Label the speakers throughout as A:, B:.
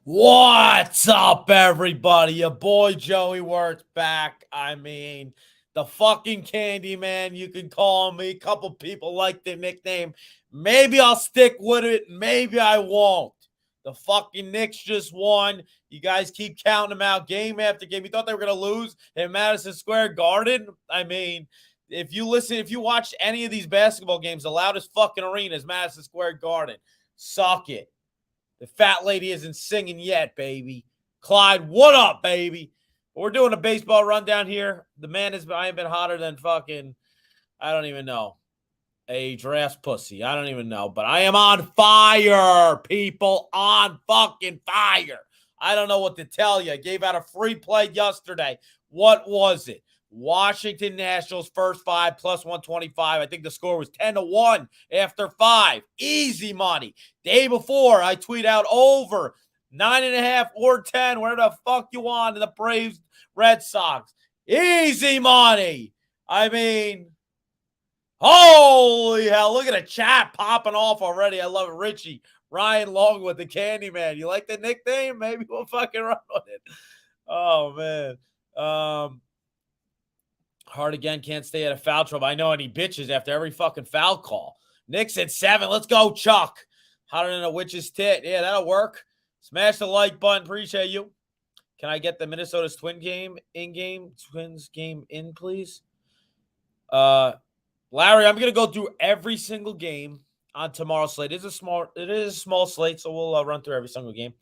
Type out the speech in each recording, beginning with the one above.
A: What's up, everybody? Your boy Joeywerk back. The fucking Candyman, you can call me. A couple people like the nickname. Maybe I'll stick with it. Maybe I won't. The fucking Knicks just won. You guys keep counting them out game after game. You thought they were going to lose in Madison Square Garden? If you watch any of these basketball games, the loudest fucking arena is Madison Square Garden. Suck it. The fat lady isn't singing yet, baby. Clyde, what up, baby? We're doing a baseball rundown here. I have been hotter than fucking, I don't even know, a giraffe's pussy. I don't even know. But I am on fire, people. On fucking fire. I don't know what to tell you. I gave out a free play yesterday. What was it? Washington Nationals first 5 plus 125. I think the score was 10-1 after 5. Easy money. Day before, I tweet out over 9.5 or 10, where the fuck you want, in the Braves Red Sox. Easy money. Holy hell. Look at the chat popping off already. I love it. Richie, Ryan Long with the Candyman. You like the nickname? Maybe we'll fucking run with it. Oh, man. Hard again, can't stay out of foul trouble. I know any bitches after every fucking foul call. Knicks at 7. Let's go, Chuck. Hotter than a witch's tit. Yeah, that'll work. Smash the like button. Appreciate you. Can I get the Minnesota's Twins game in, please? Larry, I'm going to go through every single game on tomorrow's slate. It is a small slate, so we'll run through every single game.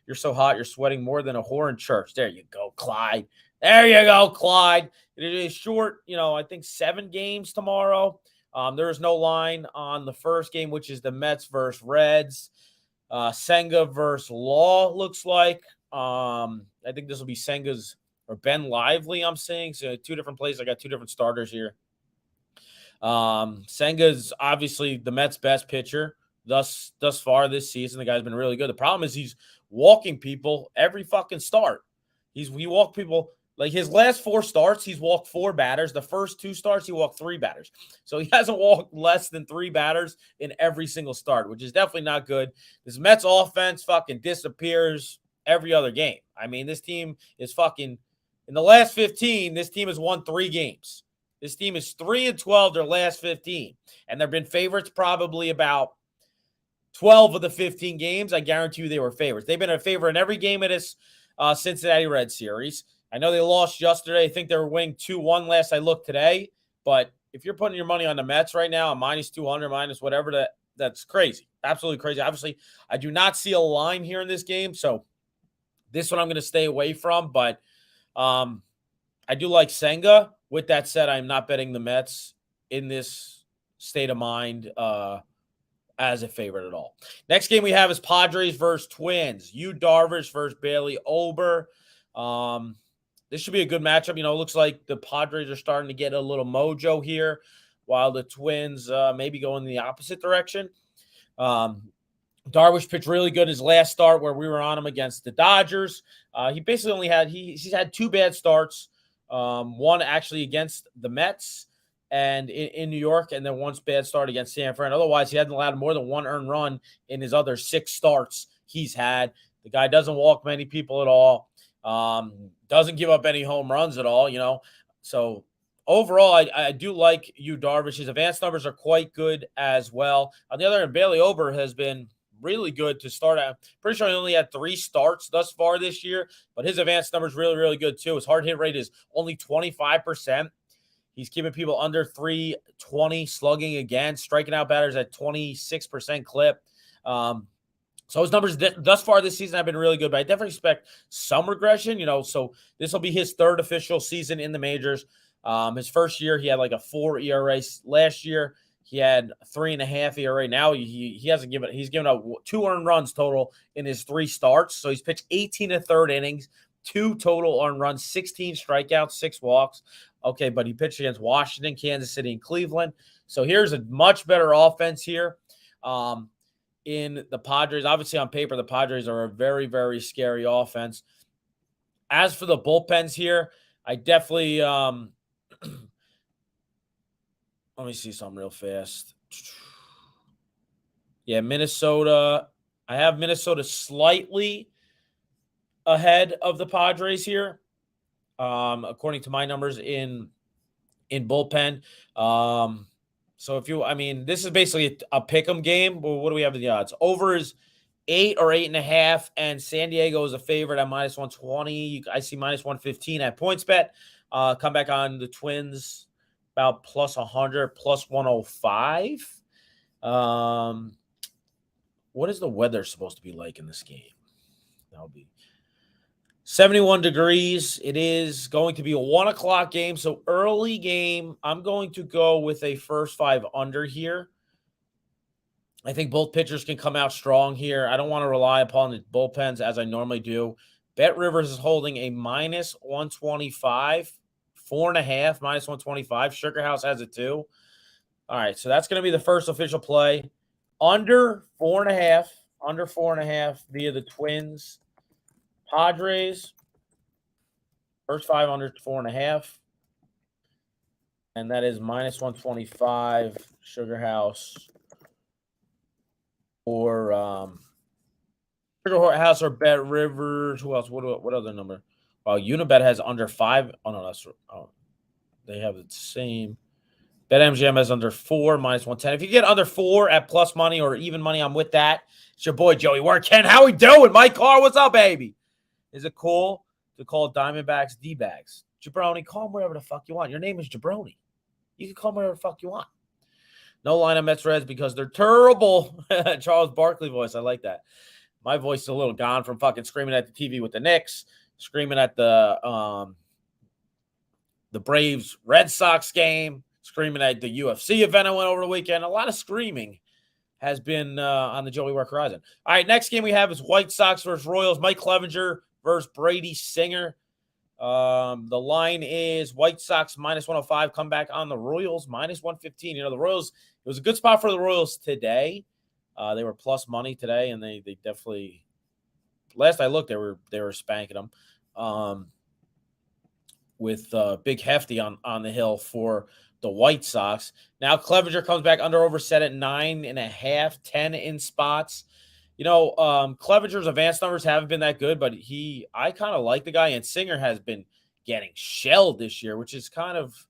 A: You're so hot, you're sweating more than a whore in church. There you go, Clyde. There you go, Clyde. It is short, I think 7 games tomorrow. There is no line on the first game, which is the Mets versus Reds. Senga versus Law looks like. I think this will be Senga's or Ben Lively, I'm saying. So 2 different plays. I got 2 different starters here. Senga's obviously the Mets' best pitcher thus far this season. The guy's been really good. The problem is he's walking people every fucking start. He walked people. Like his last 4 starts, he's walked 4 batters. The first 2 starts, he walked 3 batters. So he hasn't walked less than 3 batters in every single start, which is definitely not good. This Mets offense fucking disappears every other game. This team is fucking, in the last 15, this team has won 3 games. This team is 3-12 their last 15. And they've been favorites probably about 12 of the 15 games. I guarantee you they were favorites. They've been a favorite in every game of this Cincinnati Reds series. I know they lost yesterday. I think they were winning 2-1 last I looked today. But if you're putting your money on the Mets right now, minus 200, minus whatever, that's crazy. Absolutely crazy. Obviously, I do not see a line here in this game. So this one I'm going to stay away from. But I do like Senga. With that said, I'm not betting the Mets in this state of mind as a favorite at all. Next game we have is Padres versus Twins. Yu Darvish versus Bailey Ober. This should be a good matchup. It looks like the Padres are starting to get a little mojo here, while the Twins maybe go in the opposite direction. Darvish pitched really good his last start where we were on him against the Dodgers. He basically only he's had 2 bad starts. One actually against the Mets and in New York, and then 1 bad start against San Fran. Otherwise, he hadn't allowed more than 1 earned run in his other 6 starts he's had. The guy doesn't walk many people at all. Doesn't give up any home runs at all, So overall, I do like Yu Darvish. His advanced numbers are quite good as well. On the other hand, Bailey Ober has been really good to start out. Pretty sure he only had 3 starts thus far this year, but his advanced numbers really, really good too. His hard hit rate is only 25%. He's keeping people under 320, slugging against, striking out batters at 26% clip. So his numbers thus far this season have been really good, but I definitely expect some regression, so this will be his 3rd official season in the majors. His first year, he had like a 4 ERA. Last year, he had 3.5 ERA. Now he's given up 2 earned runs total in his 3 starts. So he's pitched 18 1/3 innings, 2 total earned runs, 16 strikeouts, 6 walks. Okay, but he pitched against Washington, Kansas City, and Cleveland. So here's a much better offense here. In the Padres, obviously on paper, the Padres are a very, very scary offense. As for the bullpens here, I definitely let me see something real fast. Yeah, Minnesota. I have Minnesota slightly ahead of the Padres here, according to my numbers in bullpen. So this is basically a pick 'em game. Well, what do we have in the odds? Over is 8 or 8.5, and San Diego is a favorite at -120. I see -115 at PointsBet. Come back on the Twins about +100, +105. What is the weather supposed to be like in this game? That'll be 71 degrees. It is going to be a 1 o'clock game, so early game. I'm going to go with a first 5 under here. I think both pitchers can come out strong here. I don't want to rely upon the bullpens as I normally do. Bet Rivers is holding a -125, 4.5, -125. Sugar House has it too. All right, so that's going to be the first official play. Under 4.5 via the Twins. Padres, first 5 under 4.5. And that is -125, Sugar House. Or Sugar House or Bet Rivers. Who else? What other number? Well, Unibet has under 5. Oh, no, they have the same. BetMGM has under 4, -110. If you get under 4 at plus money or even money, I'm with that. It's your boy, Joeywerk. Ken, how we doing? Mike Carr, what's up, baby? Is it cool to call Diamondbacks D-bags? Jabroni, call them whatever the fuck you want. Your name is Jabroni. You can call them whatever the fuck you want. No line on Mets Reds because they're terrible. Charles Barkley voice. I like that. My voice is a little gone from fucking screaming at the TV with the Knicks, screaming at the Braves Red Sox game, screaming at the UFC event I went over the weekend. A lot of screaming has been on the Joeywerk horizon. All right, next game we have is White Sox versus Royals. Mike Clevenger versus Brady Singer. The line is White Sox -105. Come back on the Royals -115. The Royals, it was a good spot for the Royals today. They were plus money today, and they definitely. Last I looked, they were spanking them. With Big Hefty on the hill for the White Sox. Now Clevenger comes back under over set at 9.5, 10 in spots. Clevenger's advanced numbers haven't been that good, but I kind of like the guy, and Singer has been getting shelled this year, which is kind of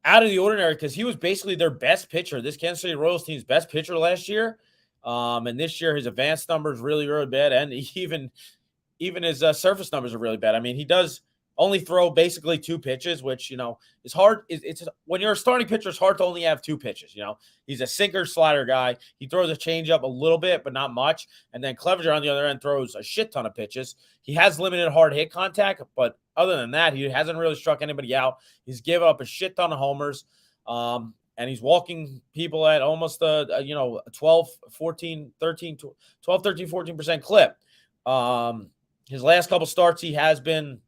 A: out of the ordinary because he was basically their best pitcher. This Kansas City Royals team's best pitcher last year. And this year his advanced numbers really, really bad. And even his surface numbers are really bad. I mean, he does only throw basically 2 pitches, which, is hard. It's when you're a starting pitcher, it's hard to only have 2 pitches. He's a sinker slider guy. He throws a changeup a little bit, but not much. And then Clevenger on the other end throws a shit ton of pitches. He has limited hard hit contact, but other than that, he hasn't really struck anybody out. He's given up a shit ton of homers. And he's walking people at almost a 14% clip. His last couple starts, he has been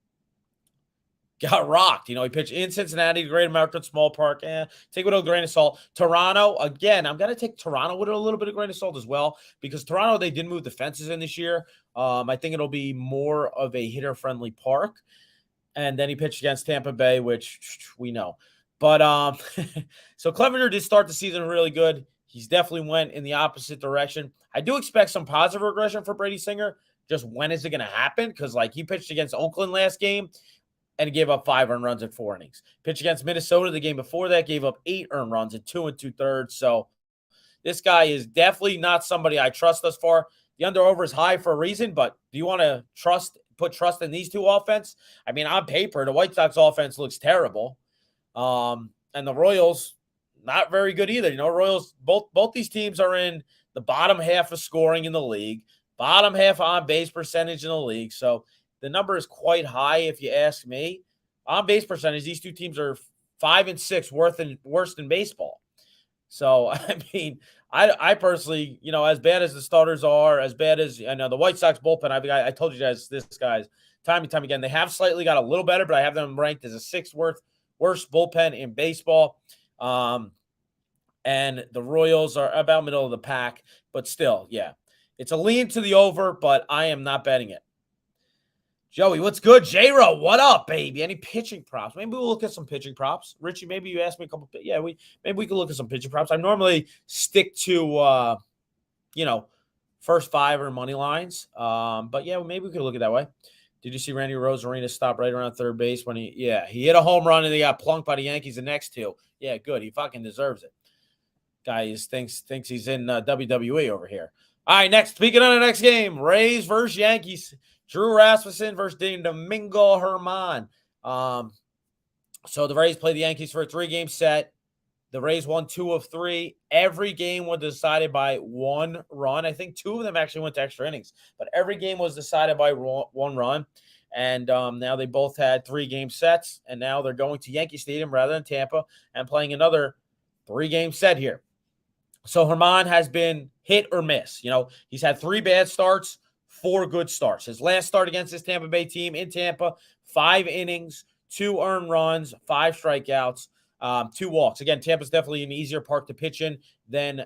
A: got rocked. He pitched in Cincinnati, Great American Small Park. Take it with a grain of salt. Toronto, again, I'm going to take Toronto with a little bit of grain of salt as well because Toronto, they did move the fences in this year. I think it'll be more of a hitter-friendly park. And then he pitched against Tampa Bay, which we know. But so Clevenger did start the season really good. He's definitely went in the opposite direction. I do expect some positive regression for Brady Singer. Just when is it going to happen? Because, he pitched against Oakland last game and gave up 5 earned runs in 4 innings. Pitched against Minnesota the game before that, gave up 8 earned runs in 2 2/3. So this guy is definitely not somebody I trust thus far. The under-over is high for a reason, but do you want to put trust in these two offense? I mean, on paper, the White Sox offense looks terrible. And the Royals, not very good either. Royals, both these teams are in the bottom half of scoring in the league, bottom half on base percentage in the league. So the number is quite high, if you ask me. On base percentage, these two teams are 5 and 6, worse than baseball. So, I mean, I personally, as bad as the starters are, as bad as the White Sox bullpen, I told you guys this, guys, time and time again, they have slightly got a little better, but I have them ranked as a 6th worst bullpen in baseball. And the Royals are about middle of the pack, but still, yeah. It's a lean to the over, but I am not betting it. Joey, what's good? J-Ro, what up, baby? Any pitching props? Maybe we'll look at some pitching props. Richie, maybe you asked me a couple. Maybe we could look at some pitching props. I normally stick to, First 5 are money lines. But yeah, maybe we could look at it that way. Did you see Randy Rosarina stop right around third base when he hit a home run and he got plunked by the Yankees the next 2? Yeah, good. He fucking deserves it. Guy thinks he's in WWE over here. All right, next. Speaking of the next game, Rays versus Yankees. Drew Rasmussen versus Domingo Germán. So the Rays play the Yankees for a 3-game set. The Rays won 2 of 3. Every game was decided by 1 run. I think 2 of them actually went to extra innings, but every game was decided by 1 run. And now they both had 3-game sets, and now they're going to Yankee Stadium rather than Tampa and playing another 3-game set here. So Germán has been hit or miss. He's had 3 bad starts, 4 good starts. His last start against his Tampa Bay team in Tampa, 5 innings, 2 earned runs, 5 strikeouts. 2 walks. Again, Tampa's definitely an easier park to pitch in than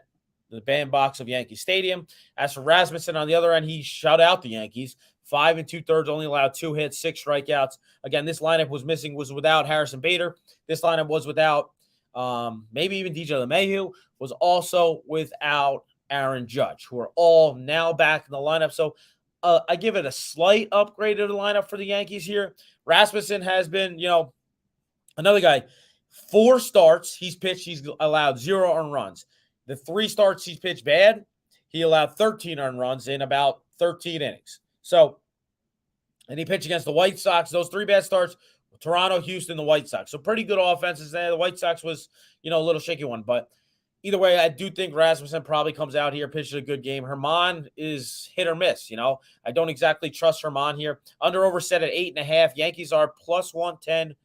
A: the bandbox of Yankee Stadium. As for Rasmussen, on the other end, he shut out the Yankees. 5 2/3, only allowed 2 hits, 6 strikeouts. Again, this lineup was without Harrison Bader. This lineup was without maybe even DJ LeMahieu, was also without Aaron Judge, who are all now back in the lineup. So I give it a slight upgrade of the lineup for the Yankees here. Rasmussen has been, another guy. 4 starts he's pitched, he's allowed 0 earned runs. The 3 starts he's pitched bad, he allowed 13 earned runs in about 13 innings. So, and he pitched against the White Sox. Those 3 bad starts, Toronto, Houston, the White Sox. So pretty good offenses there. The White Sox was, a little shaky one. But either way, I do think Rasmussen probably comes out here, pitches a good game. Germán is hit or miss. I don't exactly trust Germán here. Under over set at 8.5. Yankees are plus 110.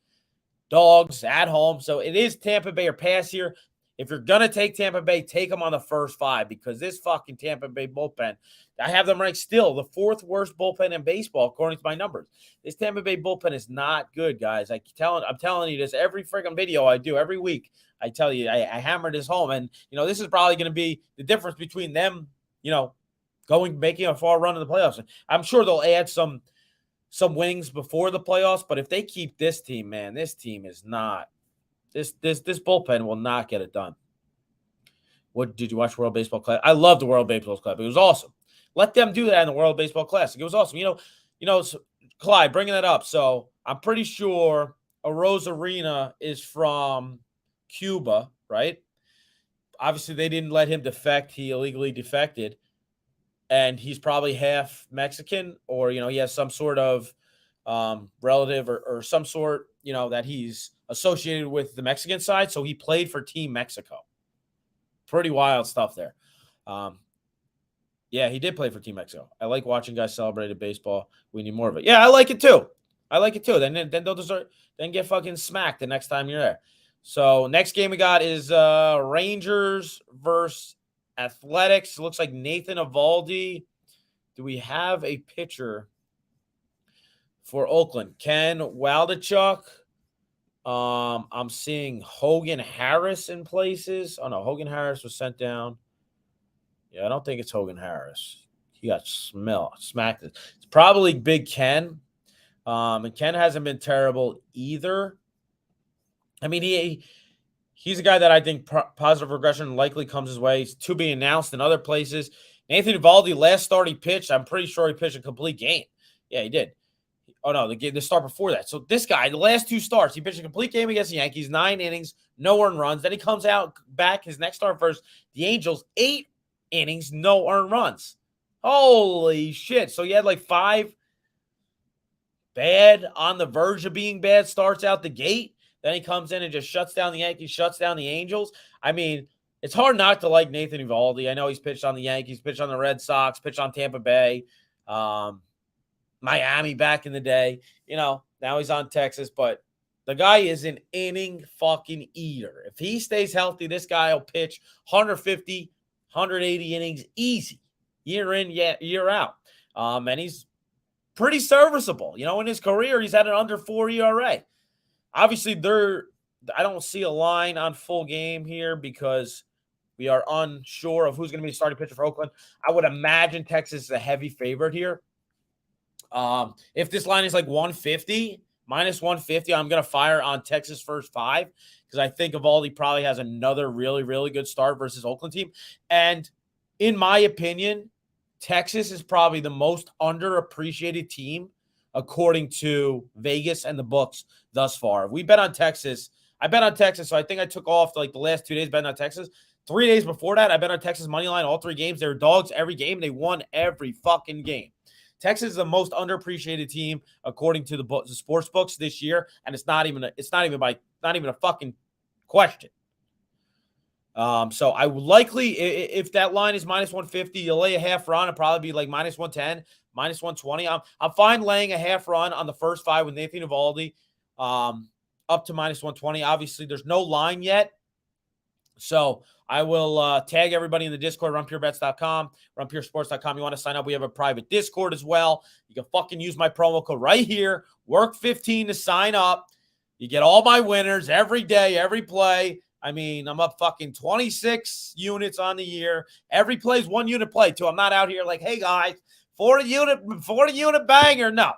A: Dogs at home. So it is Tampa Bay or pass here. If you're going to take Tampa Bay, take them on the first 5 because this fucking Tampa Bay bullpen, I have them ranked still the 4th worst bullpen in baseball, according to my numbers. This Tampa Bay bullpen is not good, guys. I'm telling you this every freaking video I do every week. I tell you, I hammer this home. And, this is probably going to be the difference between them, making a far run in the playoffs. I'm sure they'll add some wings before the playoffs, but if they keep this team, man, this team is not this bullpen will not get it done. What did you watch World Baseball Classic? I love the World Baseball Classic. It was awesome. Let them do that in the World Baseball Classic. It was awesome. So, Clyde, bringing that up. So I'm pretty sure Rosarina is from Cuba, right? Obviously, they didn't let him defect. He illegally defected. And he's probably half Mexican or, he has some sort of relative or some sort, that he's associated with the Mexican side. So he played for Team Mexico. Pretty wild stuff there. Yeah, he did play for Team Mexico. I like watching guys celebrate at baseball. We need more of it. Yeah, I like it too. Then they'll deserve, then get fucking smacked the next time you're there. So next game we got is Rangers versus Athletics. It looks like Nathan Eovaldi. Do we have a pitcher for Oakland? Ken Waldachuk. I'm seeing Hogan Harris in places. Oh, no. Hogan Harris was sent down. Yeah, I don't think it's Hogan Harris. He got smacked. It's probably Big Ken. And Ken hasn't been terrible either. I mean, he's a guy that I think positive regression likely comes his way. He's to be announced in other places. Nathan Eovaldi, last start he pitched, I'm pretty sure he pitched a complete game. Yeah, he did. Oh, no, the start before that. So this guy, the last 2 starts, he pitched a complete game against the Yankees, 9 innings, no earned runs. Then he comes out back his next start versus the Angels, 8 innings, no earned runs. Holy shit. So he had like 5 bad, on the verge of being bad starts out the gate. Then he comes in and just shuts down the Yankees, shuts down the Angels. I mean, it's hard not to like Nathan Eovaldi. I know he's pitched on the Yankees, pitched on the Red Sox, pitched on Tampa Bay, Miami back in the day. Now he's on Texas, but the guy is an inning fucking eater. If he stays healthy, this guy will pitch 150, 180 innings easy, year in, year out. And he's pretty serviceable. In his career, he's had an under 4 ERA. Obviously, I don't see a line on full game here because we are unsure of who's going to be the starting pitcher for Oakland. I would imagine Texas is a heavy favorite here. If this line is like 150, minus 150, I'm going to fire on Texas first 5 because I think Eovaldi probably has another really, really good start versus Oakland team. And in my opinion, Texas is probably the most underappreciated team according to Vegas and the books thus far. We bet on Texas. I bet on Texas, so I think I took off like the last 2 days betting on Texas. 3 days before that, I bet on Texas money line all 3 games. They were dogs every game. They won every fucking game. Texas is the most underappreciated team according to the sports books this year, and it's not even a fucking question. So I would likely, if that line is minus 150, you'll lay a half run. It'll probably be like minus 110, minus 120. I'm fine laying a half run on the first 5 with Nathan Eovaldi, up to minus 120. Obviously, there's no line yet. So I will tag everybody in the Discord, runpurebets.com, runpuresports.com. You want to sign up? We have a private Discord as well. You can fucking use my promo code right here, work15 to sign up. You get all my winners every day, every play. I mean, I'm up fucking 26 units on the year. Every play is 1 unit play, too. I'm not out here like, hey, guys, 40 unit banger. No,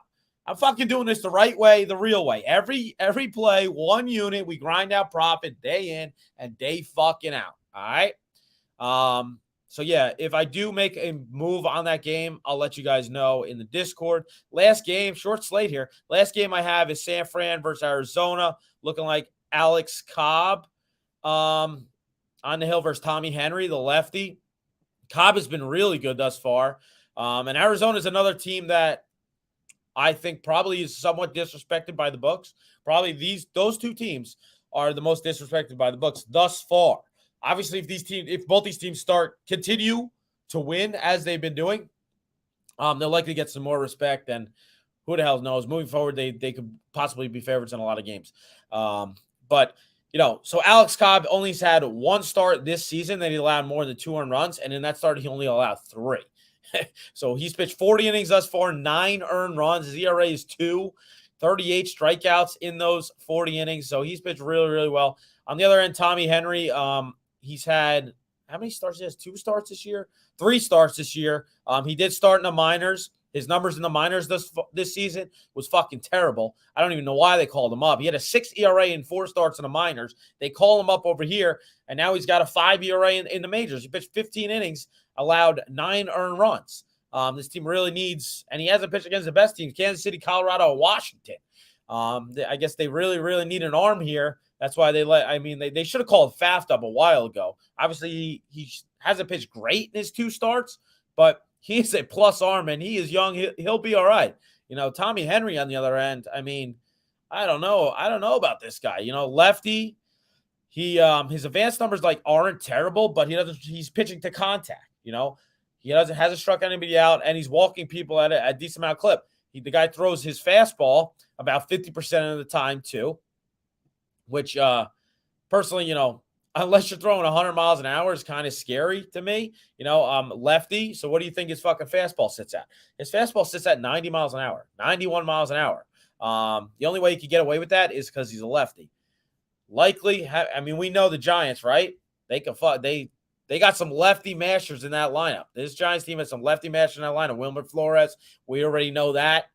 A: I'm fucking doing this the right way, the real way. Every play, 1 unit. We grind out profit day in and day fucking out. All right? So, yeah, if I do make a move on that game, I'll let you guys know in the Discord. Last game, short slate here. Last game I have is San Fran versus Arizona, looking like Alex Cobb. On the hill versus Tommy Henry, the lefty. Cobb has been really good thus far. And Arizona is another team that I think probably is somewhat disrespected by the books. Probably those 2 teams are the most disrespected by the books thus far. Obviously, if both these teams continue to win as they've been doing, they'll likely get some more respect. And who the hell knows? Moving forward, they could possibly be favorites in a lot of games. But so Alex Cobb only has had 1 start this season that he allowed more than 2 earned runs, and in that start, he only allowed 3. So he's pitched 40 innings thus far, 9 earned runs. His ERA is 2, 38 strikeouts in those 40 innings. So he's pitched really, really well. On the other end, Tommy Henry, he's had how many starts? He has 2 starts this year, 3 starts this year. He did start in the minors. His numbers in the minors this season was fucking terrible. I don't even know why they called him up. He had a 6 ERA in 4 starts in the minors. They call him up over here, and now he's got a 5 ERA in the majors. He pitched 15 innings, allowed 9 earned runs. This team really needs, and he hasn't pitched against the best teams, Kansas City, Colorado, and Washington. I guess they really, really need an arm here. That's why they should have called Faft up a while ago. Obviously, he hasn't pitched great in his 2 starts, but he's a plus arm, and he is young. He'll be all right. Tommy Henry on the other end, I mean, I don't know about this guy. Lefty, his advanced numbers aren't terrible, but he's pitching to contact. He hasn't struck anybody out, and he's walking people at a decent amount of clip. The guy throws his fastball about 50% of the time too, which personally, unless you're throwing 100 miles an hour, is kind of scary to me. Lefty. So what do you think his fucking fastball sits at? His fastball sits at 90 miles an hour, 91 miles an hour. The only way he could get away with that is because he's a lefty. Likely, we know the Giants, right? They got some lefty mashers in that lineup. This Giants team has some lefty mashers in that lineup. Wilmer Flores, we already know that.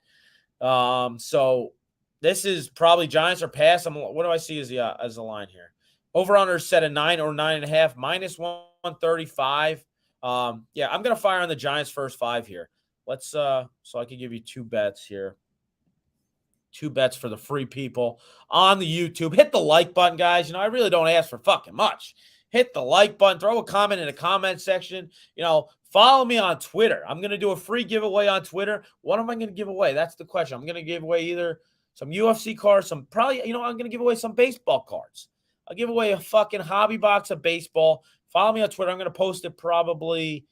A: So this is probably Giants or pass. What do I see as the line here? Over-under set at 9 or 9.5, minus 135. I'm going to fire on the Giants first 5 here. Let's so I can give you 2 bets here. 2 bets for the free people on the YouTube. Hit the like button, guys. I really don't ask for fucking much. Hit the like button. Throw a comment in the comment section. Follow me on Twitter. I'm going to do a free giveaway on Twitter. What am I going to give away? That's the question. I'm going to give away either some UFC cards, I'm going to give away some baseball cards. I'll give away a fucking hobby box of baseball. Follow me on Twitter. I'm going to post it probably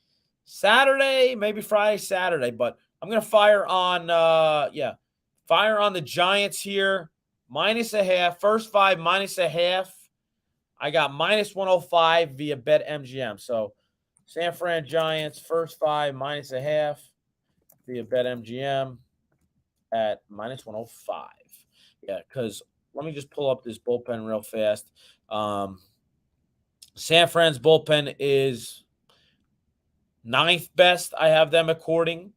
A: Saturday, maybe Friday, Saturday. But I'm going to fire on the Giants here. Minus a half. First 5, minus a half. I got minus 105 via BetMGM. So San Fran Giants, first 5, minus a half via BetMGM at minus 105. Yeah, because let me just pull up this bullpen real fast. San Fran's bullpen is 9th best. I have them according.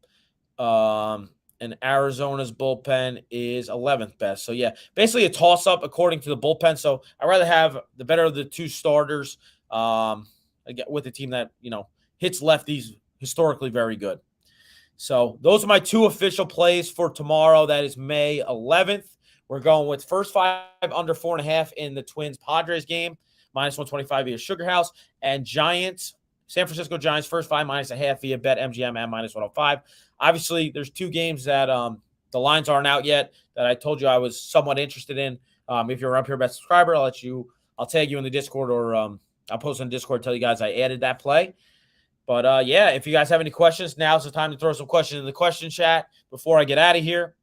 A: And Arizona's bullpen is 11th best. So, yeah, basically a toss-up according to the bullpen. So, I'd rather have the better of the 2 starters with a team that, hits lefties historically very good. So those are my 2 official plays for tomorrow. That is May 11th. We're going with first 5 under 4.5 in the Twins Padres game, -125 via Sugar House, and Giants, San Francisco Giants, first 5 -0.5 via BetMGM at -105. Obviously, there's 2 games that the lines aren't out yet that I told you I was somewhat interested in. If you're a Rump Your Bet subscriber, I'll tag you in the Discord, or I'll post on Discord, tell you guys I added that play. But yeah, if you guys have any questions, now's the time to throw some questions in the question chat before I get out of here.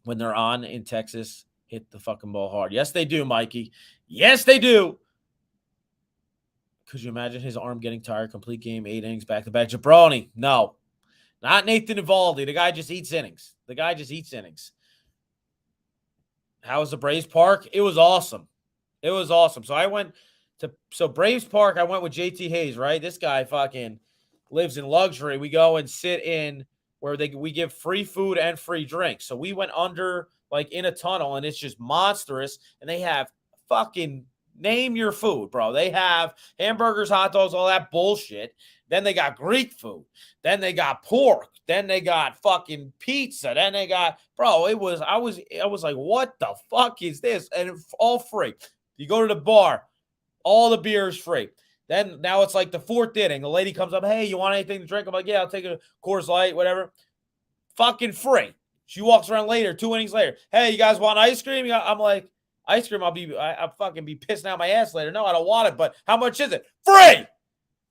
A: When they're on in Texas, hit the fucking ball hard. Yes, they do, Mikey. Yes, they do. Could you imagine his arm getting tired? Complete game, 8 innings, back-to-back. Jabroni, no. Not Nathan Eovaldi. The guy just eats innings. How was the Braves Park? It was awesome. So Braves Park, I went with JT Hayes, right? This guy fucking lives in luxury. We go and sit in where we give free food and free drinks. So we went under, like, in a tunnel, and it's just monstrous. And they have fucking name your food, bro. They have hamburgers, hot dogs, all that bullshit. Then they got Greek food. Then they got pork. Then they got fucking pizza. Then they got, bro, I was like, what the fuck is this? And it's all free. You go to the bar, all the beer is free. Then now it's like the 4th inning. The lady comes up, hey, you want anything to drink? I'm like, yeah, I'll take a Coors Light, whatever. Fucking free. She walks around later, 2 innings later. Hey, you guys want ice cream? I'm like, ice cream, I'll fucking be pissing out my ass later. No, I don't want it, but how much is it? Free!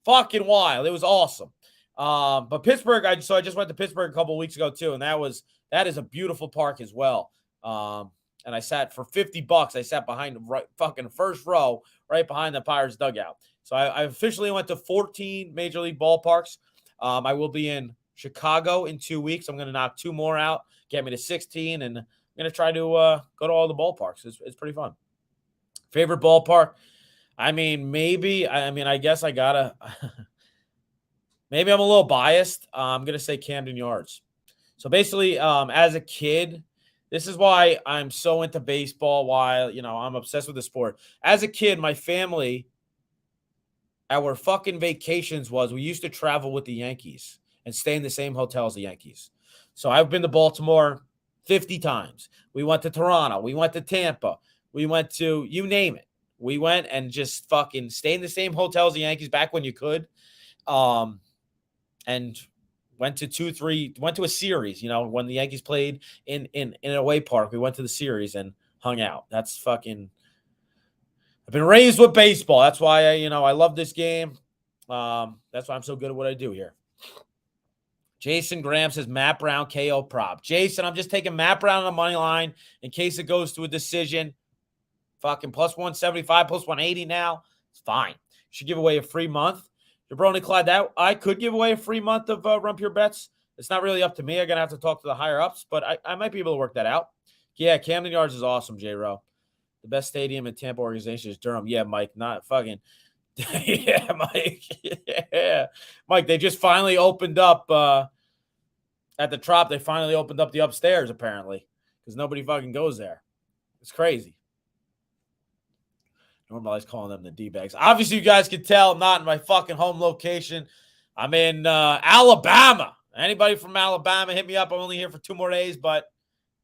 A: Fucking wild. It was awesome. But Pittsburgh, I just went to Pittsburgh a couple of weeks ago too, and that is a beautiful park as well. And I sat for $50. I sat behind the fucking first row, right behind the Pirates dugout. So I officially went to 14 Major League ballparks. I will be in Chicago in 2 weeks. I'm going to knock 2 more out, get me to 16, and I'm going to try to go to all the ballparks. It's pretty fun. Favorite ballpark? I guess I gotta. Maybe I'm a little biased. I'm gonna say Camden Yards. So basically, as a kid, this is why I'm so into baseball. Why I'm obsessed with the sport. As a kid, my family, our fucking vacations we used to travel with the Yankees and stay in the same hotel as the Yankees. So I've been to Baltimore 50 times. We went to Toronto. We went to Tampa. We went to, you name it. We went and just fucking stayed in the same hotel as the Yankees back when you could. And went to a series, when the Yankees played in an away park. We went to the series and hung out. That's fucking, I've been raised with baseball. That's why I love this game. That's why I'm so good at what I do here. Jason Graham says Matt Brown KO prop. Jason, I'm just taking Matt Brown on the money line in case it goes to a decision. Fucking plus 175, plus 180 now. It's fine. Should give away a free month. Jabroni Clyde, that I could give away a free month of Rump Your Bets. It's not really up to me. I'm going to have to talk to the higher ups, but I might be able to work that out. Yeah, Camden Yards is awesome, J-Row. The best stadium in Tampa organization is Durham. Yeah, Mike, not fucking. Yeah, Mike. Yeah. Mike, they just finally opened up at the Trop. They finally opened up the upstairs, apparently, because nobody fucking goes there. It's crazy. Normalize calling them the D-bags. Obviously, you guys can tell I'm not in my fucking home location. I'm in Alabama. Anybody from Alabama, hit me up. I'm only here for 2 more days, but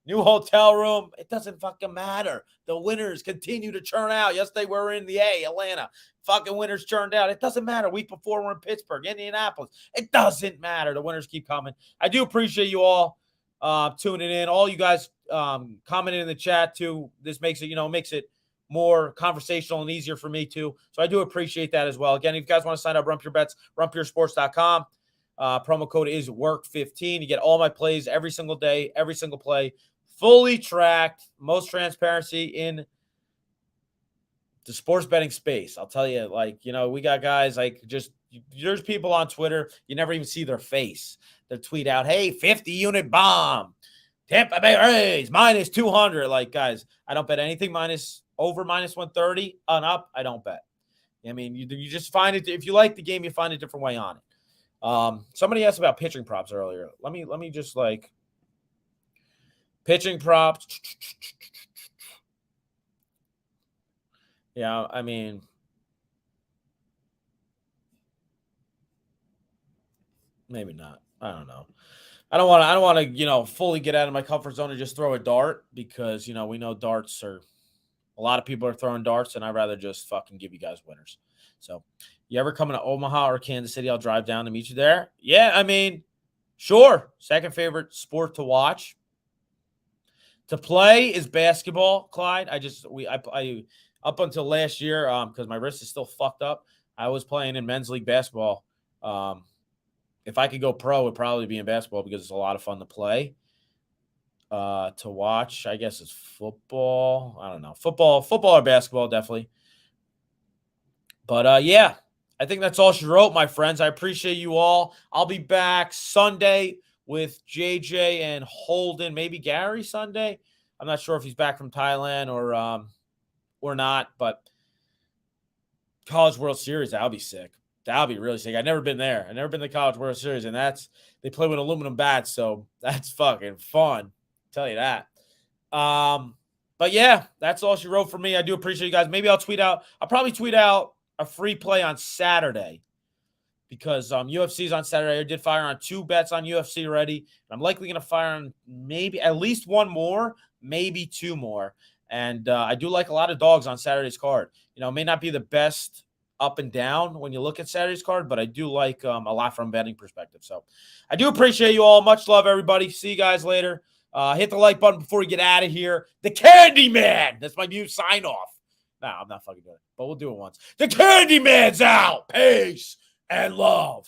A: new hotel room. It doesn't fucking matter. The winners continue to churn out. Yesterday, we were in the Atlanta. Fucking winners churned out. It doesn't matter. Week before, we're in Pittsburgh, Indianapolis. It doesn't matter. The winners keep coming. I do appreciate you all tuning in. All you guys commenting in the chat, too. This makes it, more conversational and easier for me too. So I do appreciate that as well. Again, if you guys want to sign up, Rump Your Bets, rumpyoursports.com. Promo code is WORK15. You get all my plays every single day, every single play, fully tracked, most transparency in the sports betting space. I'll tell you, we got guys there's people on Twitter, you never even see their face. They tweet out, hey, 50-unit bomb. Tampa Bay Rays, minus 200. Like, guys, I don't bet anything over minus 130 on up. I don't bet. I mean, you just find it. If you like the game, you find a different way on it. Somebody asked about pitching props earlier. Let me just pitching props. Yeah, I mean, maybe not. I don't know. I don't want to, fully get out of my comfort zone and just throw a dart because, we know darts are a lot of people are throwing darts, and I'd rather just fucking give you guys winners. So, you ever come to Omaha or Kansas City, I'll drive down to meet you there. Yeah, I mean, sure. Second favorite sport to watch. To play is basketball, Clyde. I up until last year, because my wrist is still fucked up, I was playing in men's league basketball. If I could go pro, it would probably be in basketball because it's a lot of fun to play. To watch, I guess it's football. I don't know. Football or basketball, definitely. But yeah, I think that's all she wrote, my friends. I appreciate you all. I'll be back Sunday with JJ and Holden, maybe Gary Sunday. I'm not sure if he's back from Thailand or not, but College World Series, that'll be sick. That'll be really sick. I've never been there. I've never been to the College World Series, and they play with aluminum bats, so that's fucking fun. I'll tell you that. But yeah, that's all she wrote for me. I do appreciate you guys. Maybe I'll probably tweet out a free play on Saturday because UFC's on Saturday. I did fire on 2 bets on UFC already. I'm likely going to fire on maybe at least 1 more, maybe 2 more. And I do like a lot of dogs on Saturday's card. It may not be the best up and down when you look at Saturday's card, but I do like a lot from a betting perspective. So I do appreciate you all. Much love, everybody. See you guys later. Hit the like button before we get out of here. The Candy Man. That's my new sign off. No, I'm not fucking doing it, but we'll do it once. The Candy Man's out. Peace and love.